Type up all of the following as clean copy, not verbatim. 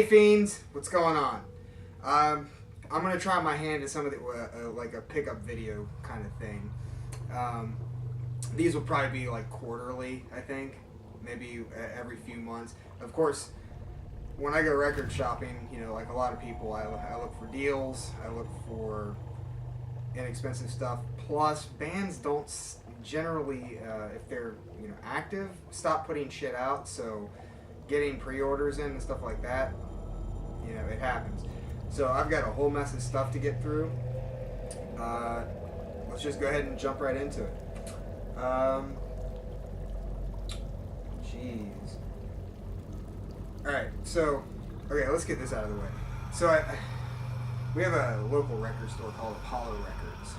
Hey fiends, what's going on? I'm gonna try my hand at some of the like a pickup video kind of thing. These will probably be like quarterly, I think, maybe every few months. Of course, when I go record shopping, you know, like a lot of people, I look for deals. I look for inexpensive stuff. Plus, bands don't generally, if they're active, stop putting shit out. So, getting pre-orders in and stuff like that, it happens. So I've got a whole mess of stuff to get through. Let's just go ahead and jump right into it. Jeez. Alright, so, okay, let's get this out of the way. So we have a local record store called Apollo Records.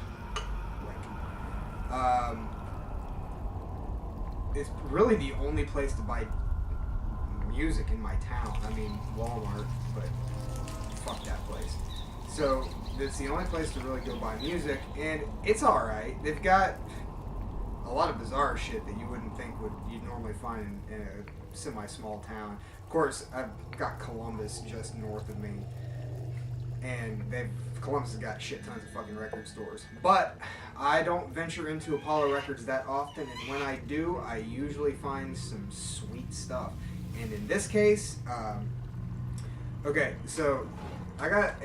It's really the only place to buy music in my town. I mean, Walmart, but fuck that place. So it's the only place to really go buy music, and it's alright. They've got a lot of bizarre shit that you wouldn't think you'd normally find in a semi-small town. Of course, I've got Columbus just north of me, and Columbus has got shit tons of fucking record stores. But I don't venture into Apollo Records that often, and when I do, I usually find some sweet stuff. And in this case, okay, so I got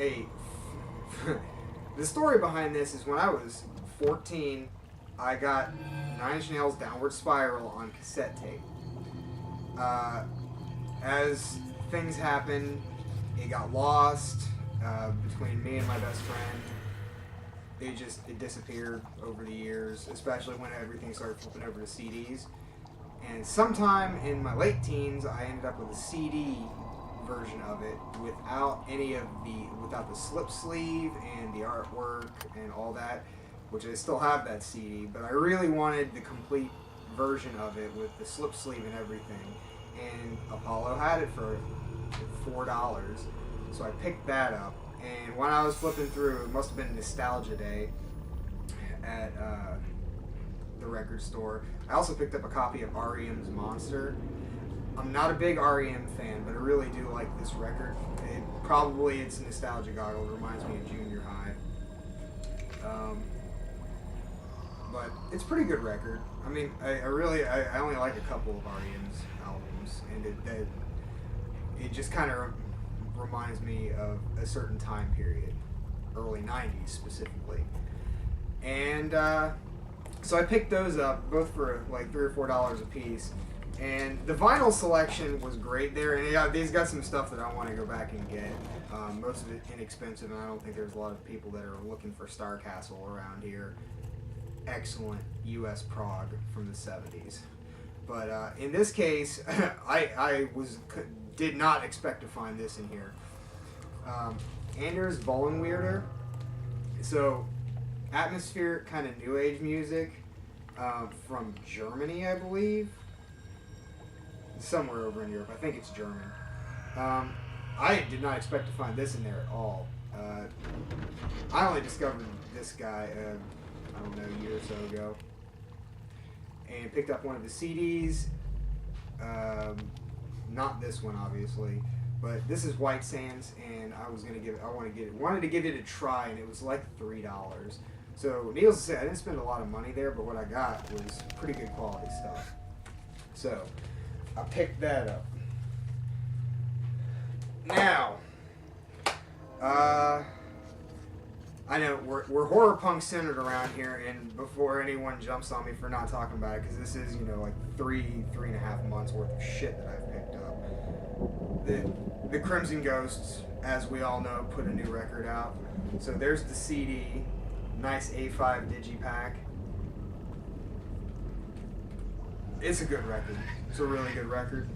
the story behind this is when I was 14, I got Nine Inch Nails' Downward Spiral on cassette tape. As things happened, it got lost between me and my best friend. It disappeared over the years, especially when everything started flipping over to CDs. And sometime in my late teens, I ended up with a CD version of it without the slip sleeve and the artwork and all that, which I still have that CD, but I really wanted the complete version of it with the slip sleeve and everything. And Apollo had it for $4, so I picked that up. And when I was flipping through, it must have been Nostalgia Day at the record store. I also picked up a copy of R.E.M's Monster. I'm not a big R.E.M. fan, but I really do like this record. It's nostalgia goggle. It reminds me of junior high. But it's a pretty good record. I mean, I only like a couple of R.E.M's albums, and it just kind of reminds me of a certain time period, early 90s specifically. And so I picked those up, both for like $3 or $4 a piece. And the vinyl selection was great there, and they've got some stuff that I want to go back and get. Most of it inexpensive, and I don't think there's a lot of people that are looking for Starcastle around here. Excellent U.S. prog from the 70s. But in this case, I did not expect to find this in here. Anders Vollenweirder. So, atmospheric kind of new age music from Germany, I believe. Somewhere over in Europe. I think it's German. I did not expect to find this in there at all. I only discovered this guy, I don't know, a year or so ago. And picked up one of the CDs. Not this one, obviously. But this is White Sands, and wanted to give it a try, and it was like $3. So, needless to say, I didn't spend a lot of money there, but what I got was pretty good quality stuff. So, I picked that up. Now, I know we're horror punk centered around here, and before anyone jumps on me for not talking about it, because this is like 3.5 months worth of shit that I've picked up. The Crimson Ghosts, as we all know, put a new record out. So there's the CD, nice A5 digipack. It's a good record. It's a really good record.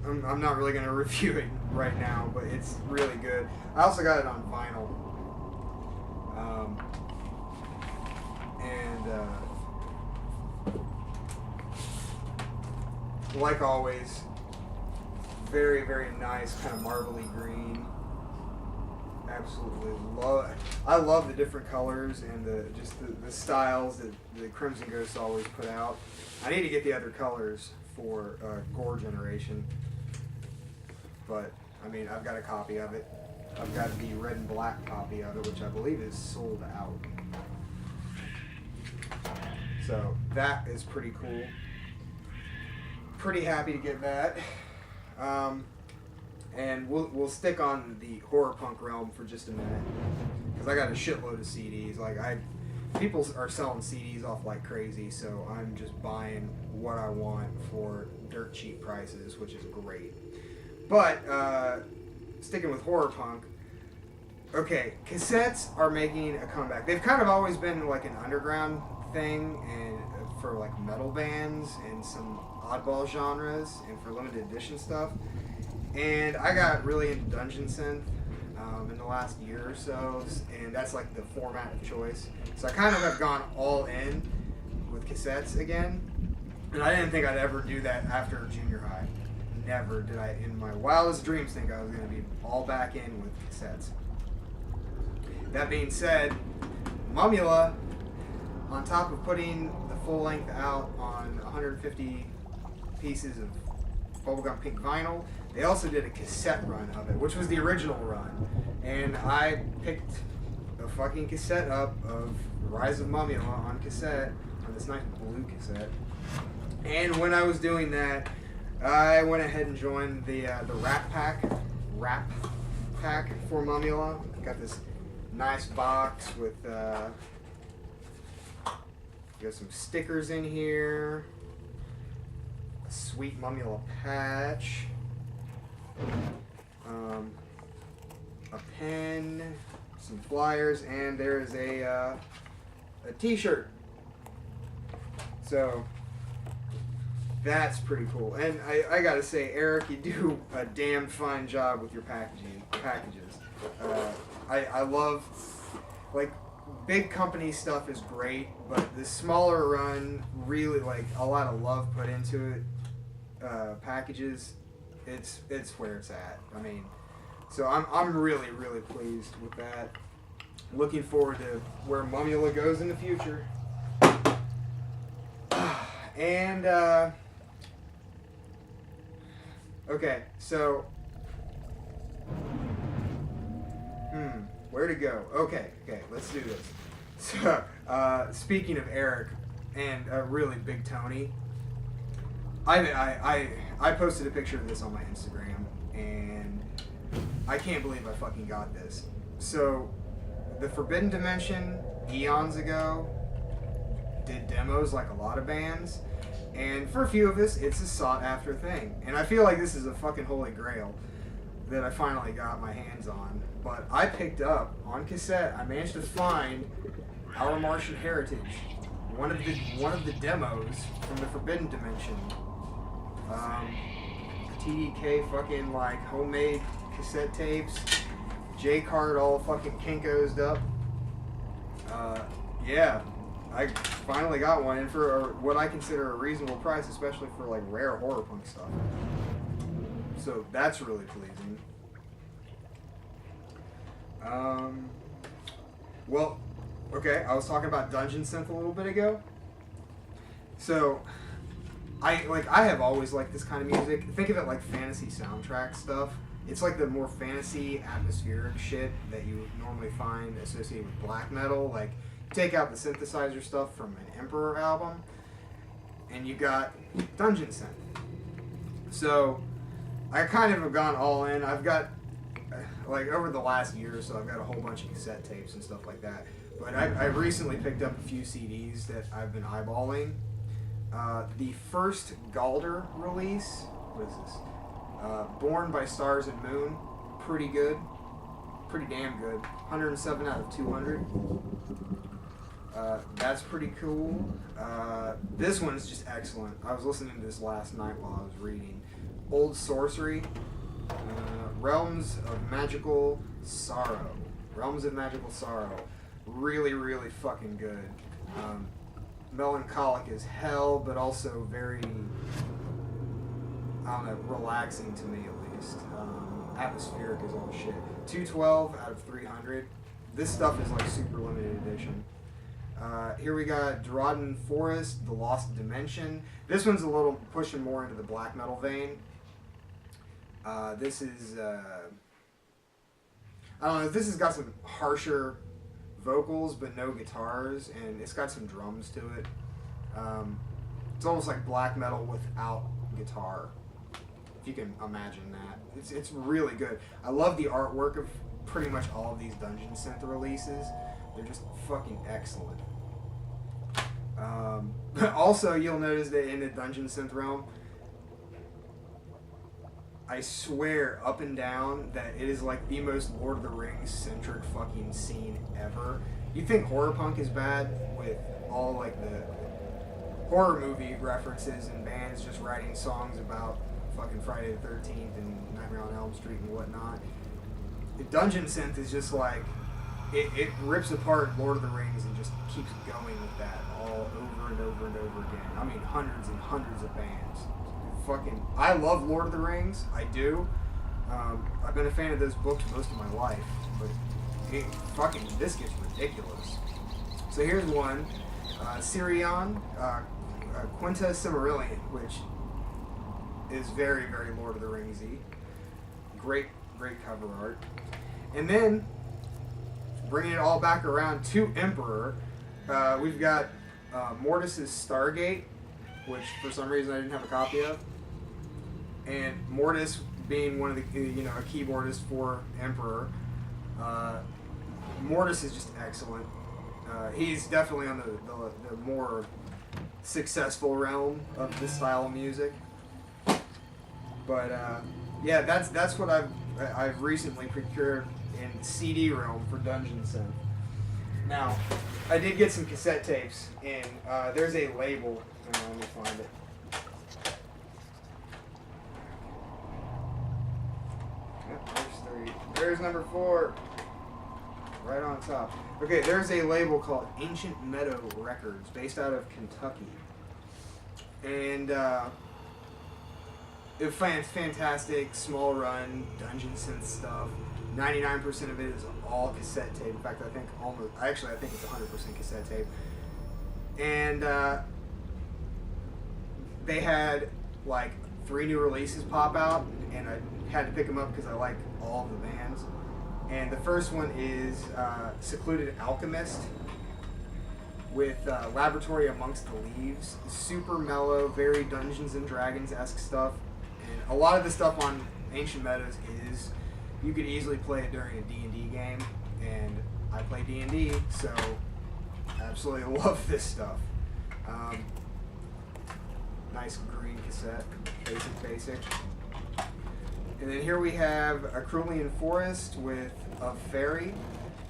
I'm not really going to review it right now, but it's really good. I also got it on vinyl. Like always, very, very nice, kind of marbly green. Absolutely I love the different colors and the styles that the Crimson Ghosts always put out. I need to get the other colors for Gore Generation. But I mean, I've got a copy of it. I've got the red and black copy of it, which I believe is sold out. So that is pretty cool. Pretty happy to get that. And we'll stick on the horror punk realm for just a minute, because I got a shitload of CDs. Like people are selling CDs off like crazy, so I'm just buying what I want for dirt cheap prices, which is great. But sticking with horror punk, okay, cassettes are making a comeback. They've kind of always been like an underground thing, and for like metal bands and some oddball genres, and for limited edition stuff. And I got really into Dungeon Synth in the last year or so, and that's like the format of choice. So I kind of have gone all in with cassettes again, and I didn't think I'd ever do that after junior high. Never did I, in my wildest dreams, think I was going to be all back in with cassettes. That being said, Mumula, on top of putting the full length out on 150 pieces of bubblegum pink vinyl, they also did a cassette run of it, which was the original run. And I picked a fucking cassette up of Rise of Mumula on cassette, on this nice blue cassette. And when I was doing that, I went ahead and joined the rap pack for Mumula. Got this nice box with got some stickers in here, a sweet Mumula patch, a pen, some flyers, and there is a t-shirt. So that's pretty cool. And I gotta say, Eric, you do a damn fine job with your packages. I love, like, big company stuff is great, but the smaller run, really, like, a lot of love put into it, packages, it's where it's at. I mean, so I'm really, really pleased with that. Looking forward to where Mumula goes in the future. And, okay, so, where to go? Okay, let's do this. So, speaking of Eric and really Big Tony, I posted a picture of this on my Instagram, and I can't believe I fucking got this. So, the Forbidden Dimension, eons ago, did demos like a lot of bands, and for a few of us, it's a sought-after thing. And I feel like this is a fucking holy grail that I finally got my hands on. But I picked up, on cassette, I managed to find Our Martian Heritage, one of the demos from the Forbidden Dimension. TDK fucking, like, homemade cassette tapes, J-card all fucking Kinko'd up. Yeah, I finally got one, and for what I consider a reasonable price, especially for, like, rare horror punk stuff. So that's really pleasing. Well, okay, I was talking about Dungeon Synth a little bit ago. So, I have always liked this kind of music. Think of it like fantasy soundtrack stuff. It's like the more fantasy, atmospheric shit that you normally find associated with black metal. Like, take out the synthesizer stuff from an Emperor album, and you got Dungeon Synth. So, I kind of have gone all in. I've got, like, over the last year or so, I've got a whole bunch of cassette tapes and stuff like that. But I've recently picked up a few CDs that I've been eyeballing. The first Galder release, what is this? Born by Stars and Moon, pretty good. Pretty damn good. 107 out of 200. That's pretty cool. This one's just excellent. I was listening to this last night while I was reading. Old Sorcery, Realms of Magical Sorrow. Realms of Magical Sorrow. Really, really fucking good. Melancholic as hell, but also very, I don't know, relaxing to me at least. Atmospheric is all shit. 212 out of 300. This stuff is like super limited edition. Here we got Drodden Forest, The Lost Dimension. This one's a little pushing more into the black metal vein. This is I don't know. This has got some harsher vocals, but no guitars, and it's got some drums to it. It's almost like black metal without guitar, if you can imagine that. It's really good. I love the artwork of pretty much all of these Dungeon Synth releases. They're just fucking excellent. Also, you'll notice that in the Dungeon Synth realm, I swear up and down that it is like the most Lord of the Rings centric fucking scene ever. You think horror punk is bad with all like the horror movie references and bands just writing songs about fucking Friday the 13th and Nightmare on Elm Street and whatnot. The Dungeon Synth is just like, it rips apart Lord of the Rings and just keeps going with that all over and over and over again. I mean, hundreds and hundreds of bands. Fucking, I love Lord of the Rings. I do. I've been a fan of those books most of my life, but this gets ridiculous. So here's one, Sirion, Quinta Silmarillion, which is very, very Lord of the Ringsy. Great cover art. And then, bringing it all back around to Emperor, we've got Mortis's Stargate, which for some reason I didn't have a copy of. And Mortis being one of the, a keyboardist for Emperor, Mortis is just excellent. He's definitely on the more successful realm of this style of music. But yeah, that's what I've recently procured in CD realm for Dungeon Synth. Now, I did get some cassette tapes, and there's a label. Let me find it. Yep, there's 3. There's number 4. Right on top. Okay, there's a label called Ancient Meadow Records, based out of Kentucky. And it's fantastic, small run, Dungeon Synth stuff. 99% of it is all cassette tape. In fact, I think it's 100% cassette tape. And they had like 3 new releases pop out, and I had to pick them up because I like all of the bands. And the first one is Secluded Alchemist with Laboratory Amongst the Leaves. Super mellow, very Dungeons and Dragons-esque stuff. And a lot of the stuff on Ancient Meadows is, you could easily play it during a D&D game, and I play D&D, so I absolutely love this stuff. Nice green cassette, basic. And then here we have A Cerulean Forest with A Fairy,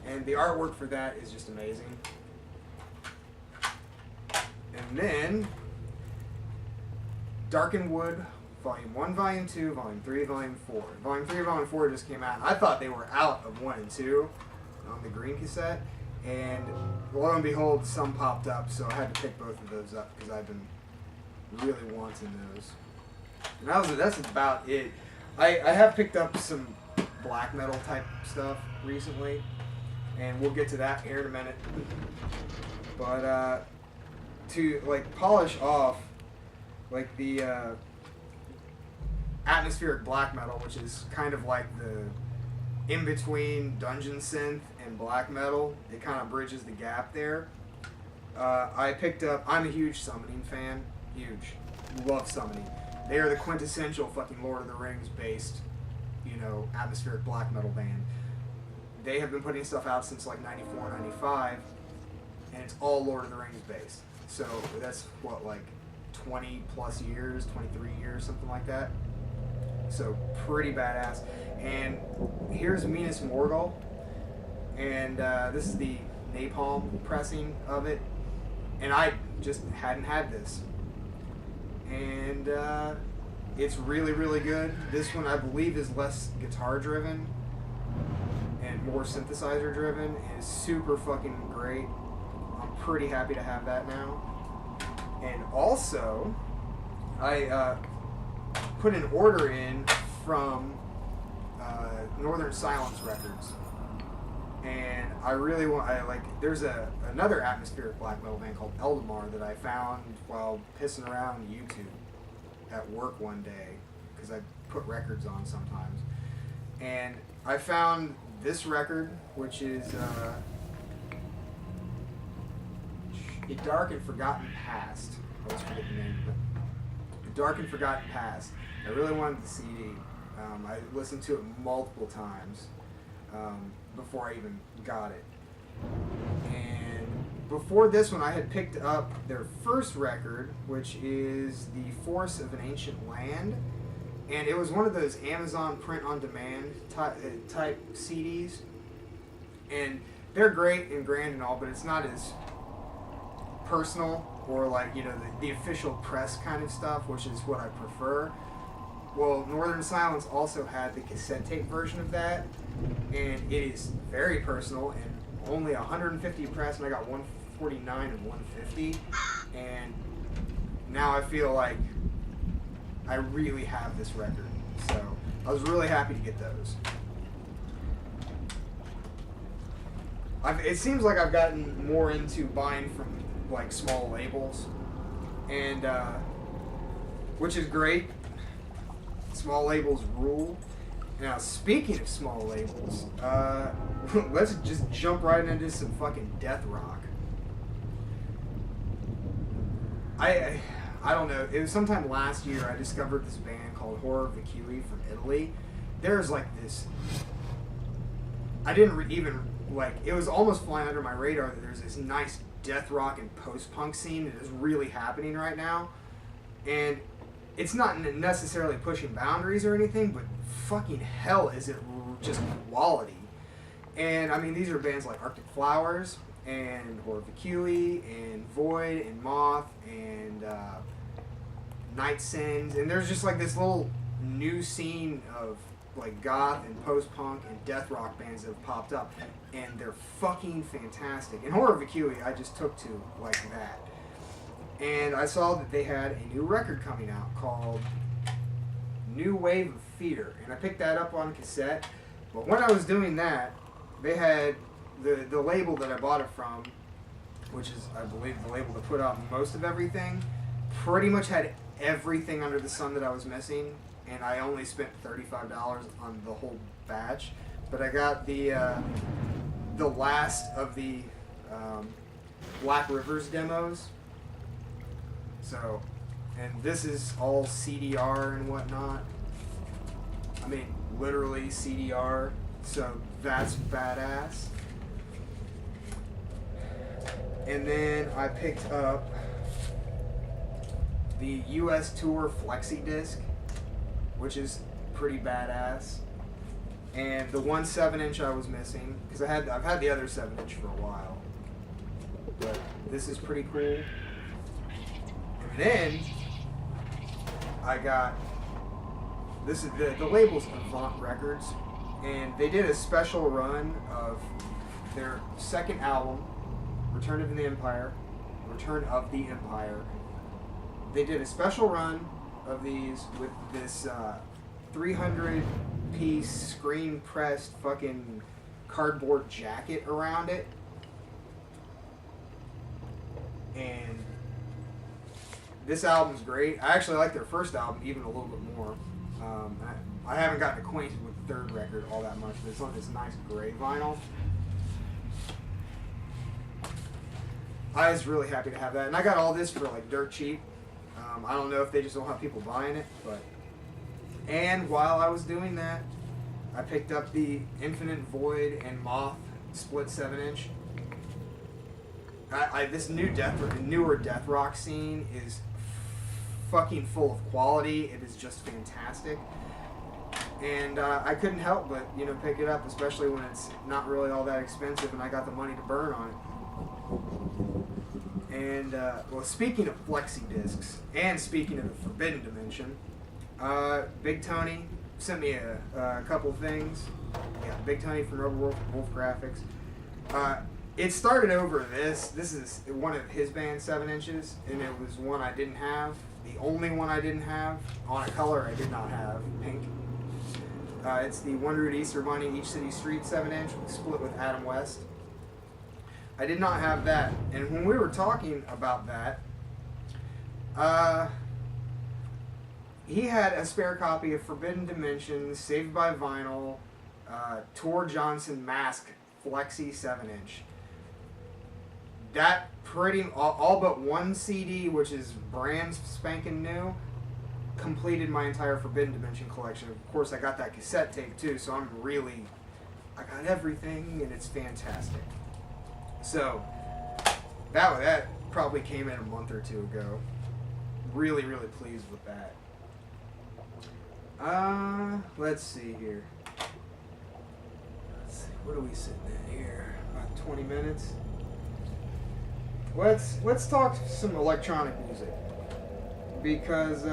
and the artwork for that is just amazing. And then Darkened Wood, Volume 1, Volume 2, Volume 3, Volume 4. Volume 3 and Volume 4 just came out. I thought they were out of 1 and 2 on the green cassette, and lo and behold, some popped up, so I had to pick both of those up because I've been really wanting those. And that's about it. I have picked up some black metal type stuff recently, and we'll get to that here in a minute. But to like polish off like the atmospheric black metal, which is kind of like the in between Dungeon Synth and black metal, it kind of bridges the gap there. I picked up, I'm a huge Summoning fan, huge, love Summoning. They are the quintessential fucking Lord of the Rings based, atmospheric black metal band. They have been putting stuff out since like 94, 95, and it's all Lord of the Rings based. So that's what, like 20 plus years, 23 years, something like that. So pretty badass. And here's Minas Morgul, and this is the Napalm pressing of it, and I just hadn't had this. And it's really, really good. This one, I believe, is less guitar driven and more synthesizer driven. It's super fucking great. I'm pretty happy to have that now. And also, I put an order in from Northern Silence Records. And I really want, there's another atmospheric black metal band called Eldamar that I found while pissing around YouTube at work one day, because I put records on sometimes. And I found this record, which is A Dark and Forgotten Past. I always forget the name of it. A Dark and Forgotten Past. I really wanted the CD. I listened to it multiple times before I even got it. And before this one, I had picked up their first record, which is The Force of an Ancient Land. And it was one of those Amazon print-on-demand type CDs. And they're great and grand and all, but it's not as personal or like, you know, the official press kind of stuff, which is what I prefer. Well, Northern Silence also had the cassette tape version of that, and it is very personal and only 150 press, and I got 149 and 150, and now I feel like I really have this record, so I was really happy to get those. It seems like I've gotten more into buying from like small labels, and which is great. Small labels rule. Now, speaking of small labels, let's just jump right into some fucking death rock. I don't know. It was sometime last year I discovered this band called Horror Vacui from Italy. There's like this. I didn't even like. It was almost flying under my radar that there's this nice death rock and post-punk scene that is really happening right now, and it's not necessarily pushing boundaries or anything, but fucking hell is it just quality. And I mean, these are bands like Arctic Flowers and Horror Vacui and Void and Moth and Night Sins, and there's just like this little new scene of like goth and post-punk and death rock bands that have popped up, and they're fucking fantastic. And Horror Vacui I just took to like that. And I saw that they had a new record coming out called New Wave of Fear. And I picked that up on cassette. But when I was doing that, they had the label that I bought it from, which is, I believe, the label that put out most of everything, pretty much had everything under the sun that I was missing. And I only spent $35 on the whole batch. But I got the last of the Black Rivers demos. So, and this is all CDR and whatnot. I mean, literally CDR. So that's badass. And then I picked up the US Tour Flexi Disc, which is pretty badass. And the 1 7-inch I was missing, because I've had the other 7-inch for a while. But this is pretty cool. And then I got this is the label's Avant Records, and they did a special run of their second album, Return of the Empire. They did a special run of these with this 300-piece screen-pressed fucking cardboard jacket around it, and this album's great. I actually like their first album even a little bit more. I haven't gotten acquainted with the third record all that much, but it's on this nice gray vinyl. I was really happy to have that, and I got all this for like dirt cheap. I don't know if they just don't have people buying it, but. And while I was doing that, I picked up the Infinite Void and Moth split 7-inch. This newer death rock scene is fucking full of quality. It is just fantastic, and I couldn't help but pick it up, especially when it's not really all that expensive, and I got the money to burn on it. And well, speaking of flexi discs, and speaking of the Forbidden Dimension, Big Tony sent me a couple things. Yeah, Big Tony from Rebel Wolf Graphics. It started over this. This is one of his band 7-inches, and it was one I didn't have. The only one I didn't have on a color I did not have, pink. It's the One Root Easter Bunny Each City Street 7-inch split with Adam West. I did not have that, and when we were talking about that, he had a spare copy of Forbidden Dimensions, Saved by Vinyl, Tor Johnson Mask Flexi 7-inch. That pretty all but one CD, which is brand spanking new, completed my entire Forbidden Dimension collection. Of course, I got that cassette tape too, so I got everything, and it's fantastic. So that probably came in a month or two ago. Really, really pleased with that. Let's see here. Let's see, what are we sitting at here? About 20 minutes. Let's talk some electronic music, because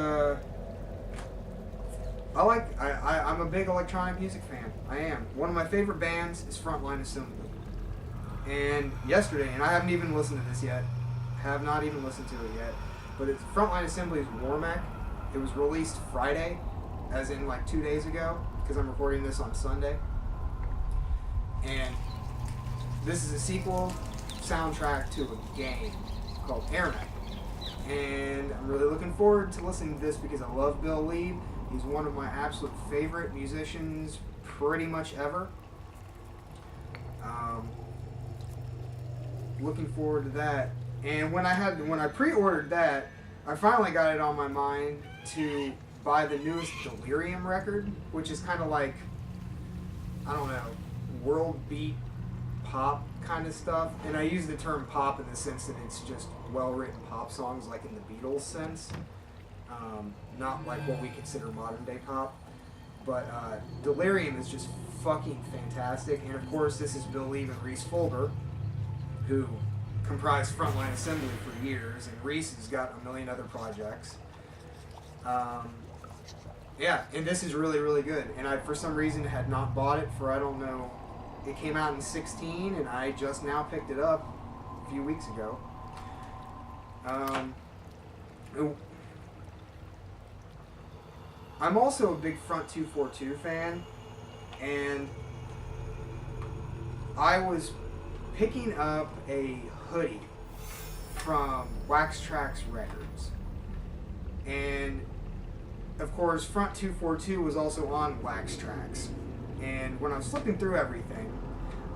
I'm a big electronic music fan. I am. One of my favorite bands is Frontline Assembly. And yesterday, and I haven't even listened to this yet, have not even listened to it yet, but it's Frontline Assembly's Warmech. It was released Friday, as in like 2 days ago, because I'm recording this on Sunday. And this is a sequel soundtrack to a game called Airnet. And I'm really looking forward to listening to this because I love Bill Lee. He's one of my absolute favorite musicians pretty much ever. Looking forward to that. And when I pre-ordered that, I finally got it on my mind to buy the newest Delirium record, which is kind of like, I don't know, world beat pop kind of stuff. And I use the term pop in the sense that it's just well-written pop songs, like in the Beatles sense. Not like what we consider modern day pop. But Delirium is just fucking fantastic. And of course, this is Bill Lee and Reese Folger, who comprised Frontline Assembly for years, and Reese has got a million other projects. Yeah, and this is really, really good. And I, for some reason, had not bought it for, I don't know, it came out in 2016, and I just now picked it up a few weeks ago. I'm also a big Front 242 fan, and I was picking up a hoodie from Wax Trax Records. And of course, Front 242 was also on Wax Trax. And when I was flipping through everything,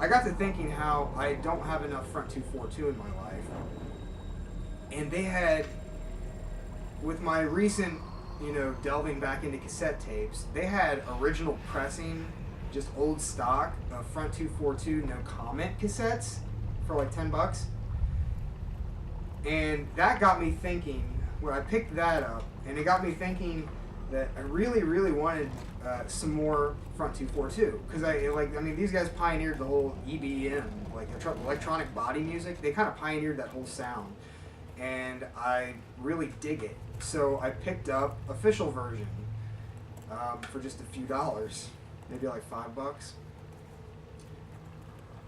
I got to thinking how I don't have enough Front 242 in my life. And they had, with my recent, delving back into cassette tapes, they had original pressing, just old stock of Front 242 No Comment cassettes for like $10. And that got me thinking, when I picked that up, and it got me thinking that I really, really wanted some more Front 242. Because these guys pioneered the whole EBM, like electronic body music. They kind of pioneered that whole sound. And I really dig it. So I picked up official version for just a few dollars, maybe like $5.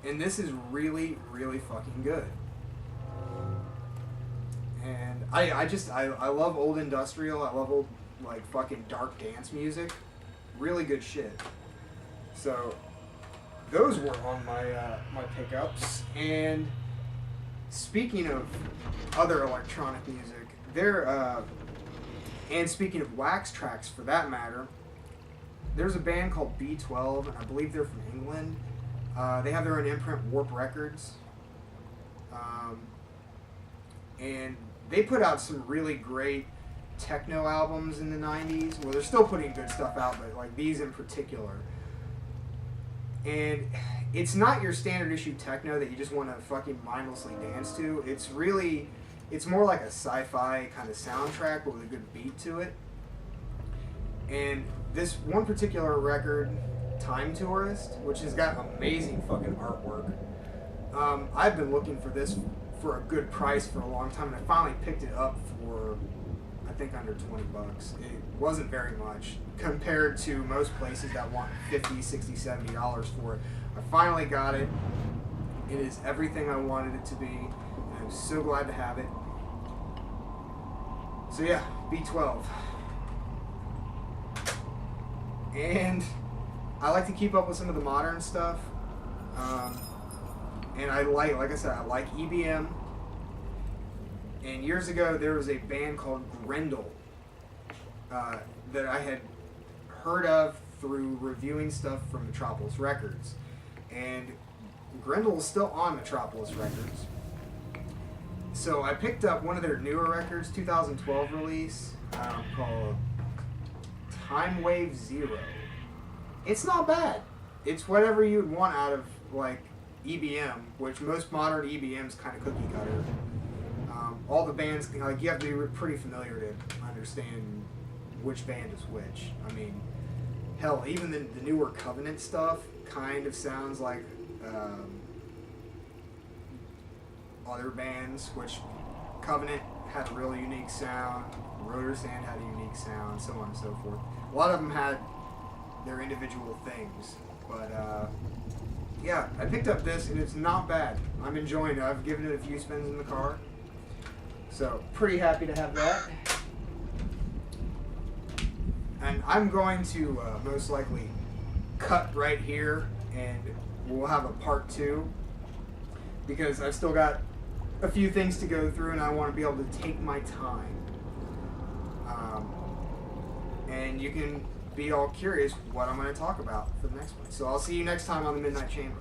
And this is really, really fucking good. And I love old industrial. I love old, like, fucking dark dance music. Really good shit. So those were on my pickups. And speaking of other electronic music, and speaking of Wax Trax for that matter, there's a band called B12, and I believe they're from England. They have their own imprint, Warp Records. And they put out some really great techno albums in the 90s. Well, they're still putting good stuff out, but like these in particular. And it's not your standard issue techno that you just want to fucking mindlessly dance to. It's more like a sci-fi kind of soundtrack with a good beat to it. And this one particular record, Time Tourist, which has got amazing fucking artwork. I've been looking for this for a good price for a long time, and I finally picked it up for, I think, under $20. It wasn't very much compared to most places that want $50, $60, $70 for it. I finally got it. It is everything I wanted it to be, and I'm so glad to have it. So yeah, B12. And I like to keep up with some of the modern stuff. And I like I said, I like EBM. And years ago, there was a band called Grendel. that I had heard of through reviewing stuff from Metropolis Records. And Grendel is still on Metropolis Records. So I picked up one of their newer records, 2012 release, called Time Wave Zero. It's not bad. It's whatever you'd want out of like EBM, which most modern EBM's kind of cookie cutter. All the bands, like, you have to be pretty familiar to understand which band is which. I mean, hell, even the newer Covenant stuff kind of sounds like other bands, which Covenant had a really unique sound, Rotor Sand had a unique sound, so on and so forth. A lot of them had their individual things, but yeah, I picked up this and it's not bad. I'm enjoying it. I've given it a few spins in the car, so pretty happy to have that. And I'm going to most likely cut right here, and we'll have a part 2 because I've still got a few things to go through and I want to be able to take my time. And you can be all curious what I'm going to talk about for the next one. So I'll see you next time on the Midnight Chamber.